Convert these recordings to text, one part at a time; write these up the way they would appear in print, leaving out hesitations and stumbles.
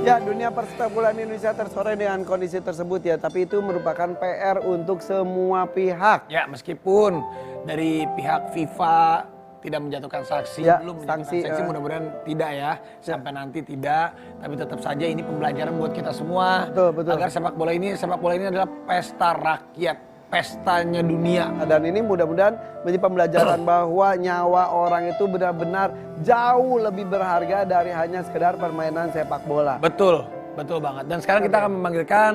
Ya, dunia persepak bola Indonesia tersorai dengan kondisi tersebut ya, tapi itu merupakan PR untuk semua pihak. Ya, meskipun dari pihak FIFA tidak menjatuhkan sanksi, Ya, belum menjatuhkan sanksi, sanksi, mudah-mudahan tidak ya, sampai nanti tidak, tapi tetap saja ini pembelajaran buat kita semua. Betul. Agar sepak bola ini adalah pesta rakyat, pestanya dunia. Dan ini mudah-mudahan menjadi pembelajaran bahwa nyawa orang itu benar-benar jauh lebih berharga dari hanya sekedar permainan sepak bola. Betul banget. Dan sekarang kita akan memanggilkan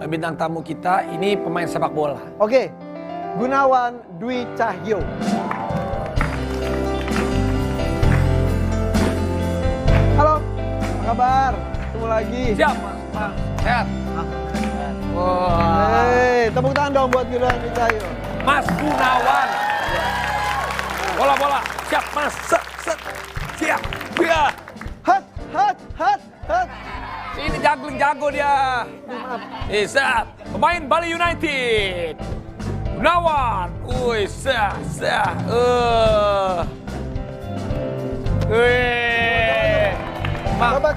bintang tamu kita, ini pemain sepak bola. Oke, Gunawan Dwi Cahyo. Halo, apa kabar? Ketemu lagi. Siap, Mas. Sehat. Wah. Hei, tepuk tangan dong buat Gunawan Dwi Cahyo. Mas Gunawan. Bola. Siap, Mas. Set. Siap. Ya. Hat. Ini juggling jago dia. Siap. Pemain Bali United. Gunawan. Wih, sah. Wih. Coba.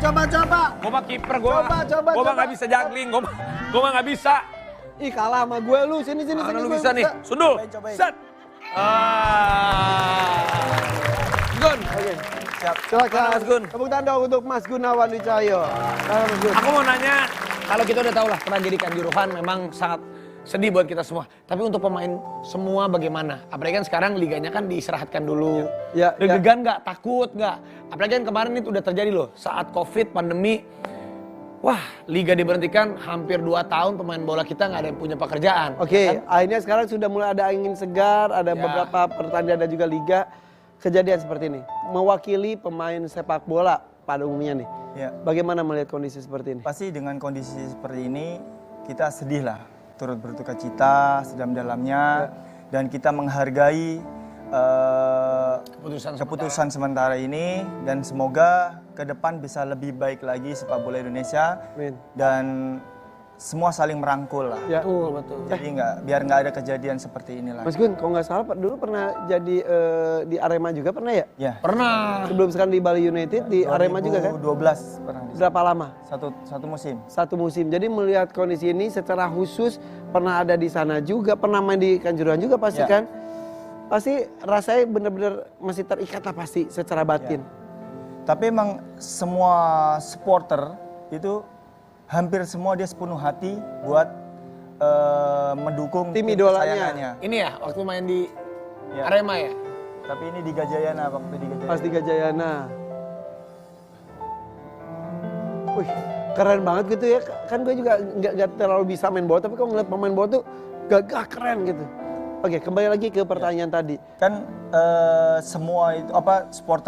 Gue mah kiper, gue Coba. mah nggak bisa juggling, gue mah nggak bisa. Ih, kalah sama gue lu. Sini. Mana lu gue bisa nih? Sundul. Cobain. Set. Gun. Oke. Siap. Silakan. Mas Gun. Tepuk tangan dong untuk Mas Gunawan Dwi Cahyo. Silakan, Mas Gun. Aku mau nanya, kalau kita udah tahu lah tragedi Kanjuruhan memang sangat sedih buat kita semua. Tapi untuk pemain semua bagaimana? Apalagi kan sekarang liganya kan diistirahatkan dulu. Ya. Deg-degan nggak? Takut nggak? Apalagi kan kemarin itu udah terjadi loh. Saat Covid, pandemi. Wah, liga diberhentikan hampir 2 tahun pemain bola kita nggak ada yang punya pekerjaan. Oke, Kan? akhirnya sekarang sudah mulai ada angin segar, ada beberapa pertandingan dan juga liga. Kejadian seperti ini, mewakili pemain sepak bola pada umumnya nih. Ya. Bagaimana melihat kondisi seperti ini? Pasti dengan kondisi seperti ini kita sedih lah, turut berduka cita sedalam-dalamnya dan kita menghargai keputusan sementara ini dan semoga ke depan bisa lebih baik lagi sepak bola Indonesia. Amin. Dan semua saling merangkul lah. Ya. Betul. Jadi biar nggak ada kejadian seperti ini lagi. Mas Gun, kalau nggak salah dulu pernah jadi di Arema juga pernah ya? Ya. Pernah. Sebelum sekarang di Bali United, di Arema juga kan? 2012 pernah di Berapa lama? satu musim. Satu musim. Jadi melihat kondisi ini secara khusus pernah ada di sana juga, pernah main di Kanjuruhan juga pasti Ya. kan? Pasti rasanya benar-benar masih terikat lah pasti secara batin. Tapi emang semua supporter itu hampir semua dia sepenuh hati buat mendukung Tim idolanya. kesayangannya. Ini ya, waktu main di Ya. Arema ya? Tapi ini di Gajayana, waktu di Gajayana. Pas di Gajayana. Wih, keren banget gitu ya. Kan gue juga nggak terlalu bisa main bola, tapi kalau ngeliat pemain bola tuh gagah keren gitu. Oke, kembali lagi ke pertanyaan tadi. Kan semua itu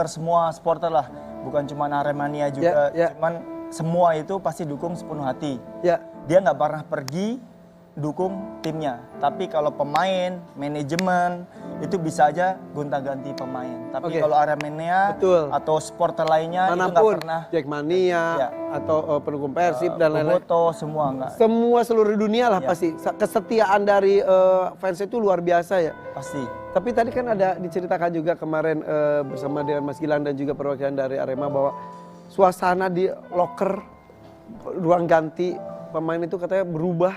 semua supporter lah, bukan cuma Aremania juga, Ya. cuman semua itu pasti dukung sepenuh hati. Ya, Dia nggak pernah pergi dukung timnya. Tapi kalau pemain, manajemen itu bisa aja gonta-ganti pemain. Tapi Oke. kalau Aremania Betul. atau supporter lainnya itu nggak manapun, pernah. Jackmania Ya. atau pendukung Persib dan lain-lain. Boboto semua nggak Semua seluruh dunia lah Ya. pasti. Kesetiaan dari fans itu luar biasa ya. pasti. Tapi tadi kan ada diceritakan juga kemarin bersama dengan Mas Gilang dan juga perwakilan dari Arema bahwa suasana di locker, ruang ganti pemain itu katanya berubah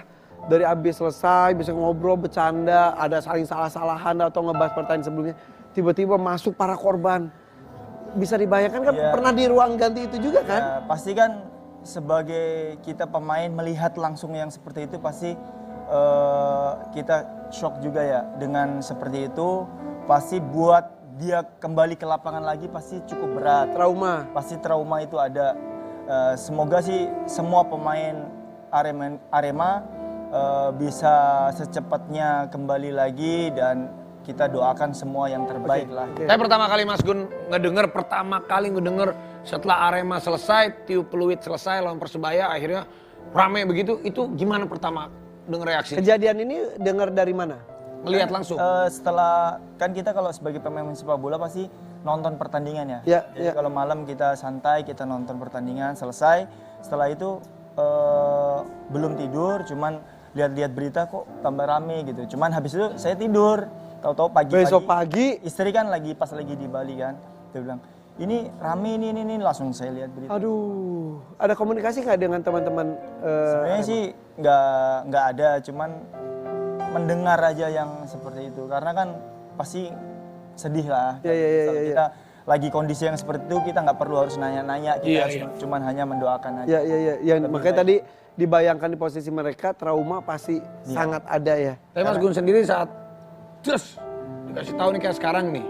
dari abis selesai, bisa ngobrol, bercanda, ada saling salah-salahan atau ngebahas pertanyaan sebelumnya. Tiba-tiba masuk para korban. Bisa dibayangkan kan Iya. pernah di ruang ganti itu juga kan? Ya, pasti kan sebagai kita pemain melihat langsung yang seperti itu pasti kita shock juga ya dengan seperti itu. Pasti buat dia kembali ke lapangan lagi pasti cukup berat. Trauma. Pasti trauma itu ada. Semoga sih semua pemain Arema bisa secepatnya kembali lagi dan kita doakan semua yang terbaik lah. Oke. Saya pertama kali Mas Gun ngedenger setelah Arema selesai, tiup peluit selesai lawan Persebaya akhirnya rame begitu, itu gimana pertama denger reaksi? Kejadian ini dengar dari mana? Ngelihat langsung. Setelah kan kita kalau sebagai pemain sepak bola pasti nonton pertandingan ya. Ya, Jadi ya. kalau malam kita santai, kita nonton pertandingan selesai. Setelah itu belum tidur, cuman lihat-lihat berita kok tambah rame gitu. Cuman habis itu saya tidur. Tahu-tahu pagi-pagi. Besok pagi Istri kan pas lagi di Bali kan. Dia bilang, ini rame ini langsung saya lihat berita. Aduh, ada komunikasi nggak dengan teman-teman? Sebenarnya sih nggak ada, cuman mendengar aja yang seperti itu. Karena kan pasti sedih lah. Kalau kita lagi kondisi yang seperti itu, kita nggak perlu harus nanya-nanya, kita cuman hanya mendoakan aja. Iya. Makanya tadi dibayangkan di posisi mereka, trauma pasti sangat ada ya. Tapi Mas Gun sendiri saat dikasih tahu nih kayak sekarang nih,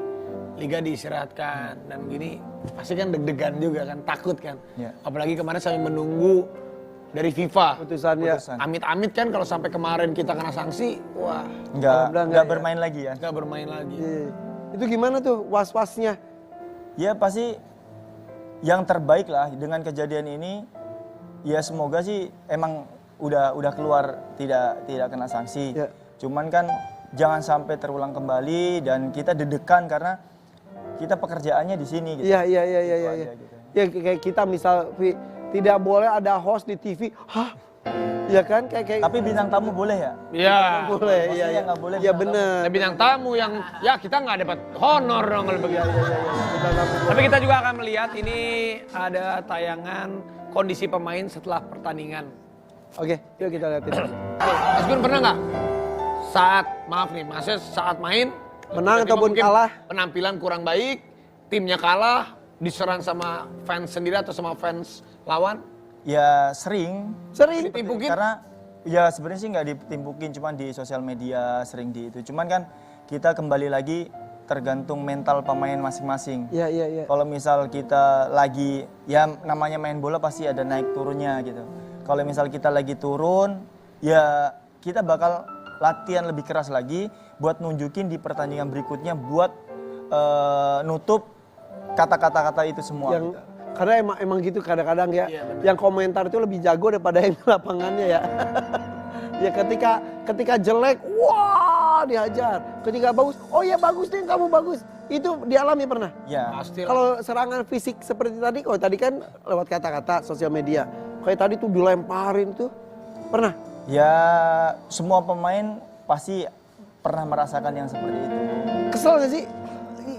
liga diistirahatkan dan gini, pasti kan deg-degan juga kan, takut kan. Apalagi kemarin sampai menunggu dari FIFA Putusannya. Amit-amit kan kalau sampai kemarin kita kena sanksi, wah nggak bermain lagi ya. nggak bermain lagi. Iya. Itu gimana tuh was-wasnya? Ya pasti yang terbaik lah dengan kejadian ini. Ya semoga sih emang udah keluar tidak kena sanksi. Cuman kan jangan sampai terulang kembali dan kita deg-degan karena kita pekerjaannya di sini gitu. Iya. Gitu. Ya kayak kita misal tidak boleh ada host di TV. Hah? Ya kan kayak Tapi bintang tamu boleh ya? Iya. boleh. Maksudnya Iya. nggak boleh Ya bintang benar. Ada bintang tamu yang ya kita nggak dapat honor dong kalau begitu. Tapi kita juga akan melihat ini ada tayangan kondisi pemain setelah pertandingan. Oke, yuk kita lihatin. Mas Gun pernah nggak maksudnya saat main Menang tiba-tiba ataupun mungkin kalah. penampilan kurang baik, timnya kalah, diserang sama fans sendiri atau sama fans lawan? Ya sering. Ditimpukin? Karena ya sebenarnya sih nggak ditimpukin, cuman di sosial media sering di itu. Cuman kan kita kembali lagi tergantung mental pemain masing-masing. Iya. Kalau misal kita lagi, ya namanya main bola pasti ada naik turunnya gitu. Kalau misal kita lagi turun, ya kita bakal latihan lebih keras lagi buat nunjukin di pertandingan berikutnya buat nutup kata-kata itu semua. Karena emang gitu kadang-kadang ya, yang komentar itu lebih jago daripada yang di lapangannya ya. Ya ketika jelek, wah dihajar. Ketika bagus, oh ya bagus nih kamu bagus. Itu dialami pernah? Ya. Pasti. Kalau serangan fisik seperti tadi, kalau tadi kan lewat kata-kata sosial media. Kayak tadi tuh dilemparin tuh, pernah? Ya semua pemain pasti pernah merasakan yang seperti itu. Kesel gak sih?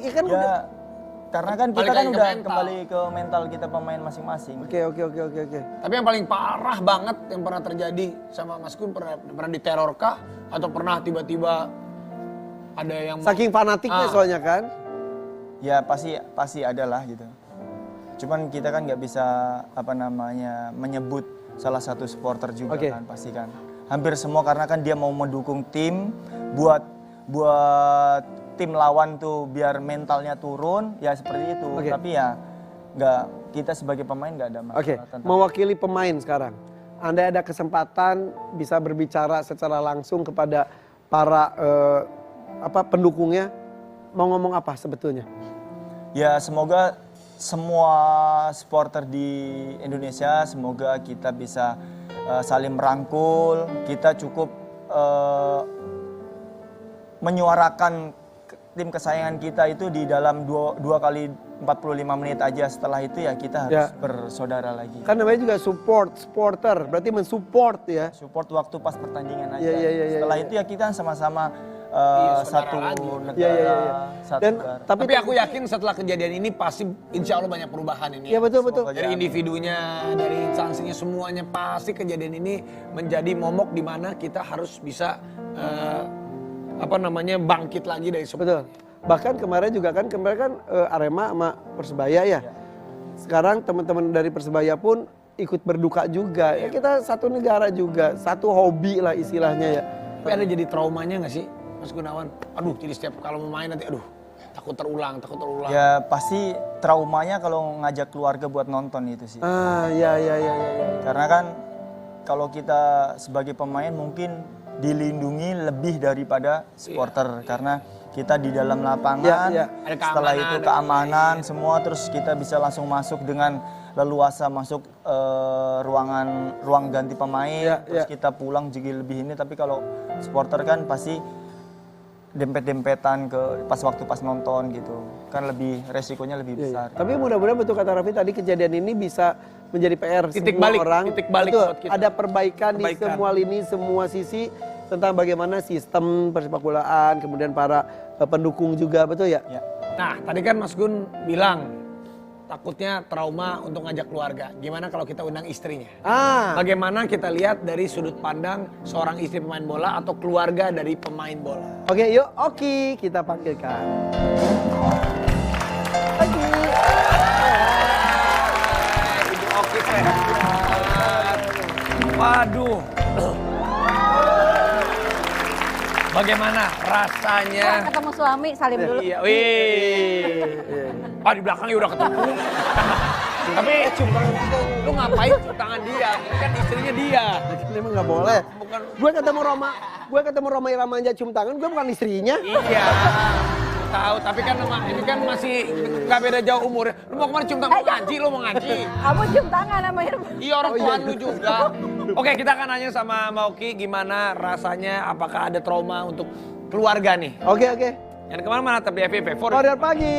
Iya kan udah. Karena kan kita kan udah kembali ke mental kita pemain masing-masing. Oke. Tapi yang paling parah banget yang pernah terjadi sama Mas Gun pernah diterorkah atau pernah tiba-tiba ada yang Saking fanatiknya soalnya kan. Ya pasti ada lah gitu. Cuman kita kan nggak bisa menyebut salah satu supporter juga kan pasti kan. Hampir semua karena kan dia mau mendukung tim buat tim lawan tuh biar mentalnya turun ya seperti itu. Tapi ya kita sebagai pemain nggak ada masalah. Mewakili pemain sekarang. Anda ada kesempatan bisa berbicara secara langsung kepada para pendukungnya. Mau ngomong apa sebetulnya? Ya semoga semua supporter di Indonesia semoga kita bisa saling merangkul. Kita cukup menyuarakan tim kesayangan kita itu di dalam 2 kali 45 menit aja. Setelah itu ya kita harus bersaudara lagi. Kan namanya juga supporter, berarti mensupport ya. Support waktu pas pertandingan aja. Setelah itu ya kita sama-sama satu negara. Dan tapi aku yakin setelah kejadian ini pasti insya Allah banyak perubahan ini. Iya betul. Dari individunya, dari instansinya semuanya pasti kejadian ini menjadi momok di mana kita harus bisa bangkit lagi dari sebelumnya. Betul. Bahkan kemarin kan Arema sama Persebaya ya. Sekarang teman-teman dari Persebaya pun ikut berduka juga. Ya kita satu negara juga, satu hobi lah istilahnya ya. Tapi ada jadi traumanya nggak sih, Mas Gunawan? Aduh, jadi setiap kalau mau main nanti, takut terulang. Ya pasti traumanya kalau ngajak keluarga buat nonton itu sih. Iya. Karena kan kalau kita sebagai pemain mungkin dilindungi lebih daripada supporter karena kita di dalam lapangan, setelah itu keamanan semua, terus kita bisa langsung masuk dengan leluasa masuk ruang ganti pemain, terus kita pulang juga lebih ini. Tapi kalau supporter kan pasti dempet-dempetan waktu pas nonton gitu, kan resikonya lebih besar. Tapi mudah-mudahan betul kata Raffi tadi, kejadian ini bisa menjadi PR titik semua balik, orang. Titik balik betul, buat kita. ada perbaikan di semua lini, semua sisi tentang bagaimana sistem persepak bolaan, kemudian para pendukung juga, betul ya? Nah, tadi kan Mas Gun bilang takutnya trauma untuk ngajak keluarga. Gimana kalau kita undang istrinya? Ah, Bagaimana kita lihat dari sudut pandang seorang istri pemain bola atau keluarga dari pemain bola? oke yuk, Oki kita panggilkan. Oki. Ibu Oki sehat. Waduh. Bagaimana rasanya? Wah, ketemu suami, salim dulu. Iya, wih. Ah, di belakangnya udah ketemu. Tapi lu ngapain cium tangan dia? Ini kan istrinya dia. Ini emang nggak boleh. Bukan. Gue ketemu Roma Irama aja cium tangan, gue bukan istrinya. Iya. Tahu, tapi kan ini kan masih nggak beda jauh umurnya. Lu mau kemana cium tangan? Mau ngaji, lu mau ngaji. Kamu cium tangan sama Irma. Iya, orang tua lu juga. Oke, kita akan nanya sama Mbak Oki gimana rasanya, apakah ada trauma untuk keluarga nih. Oke. Yang kemana-mana tetap di FYP. Korea pagi.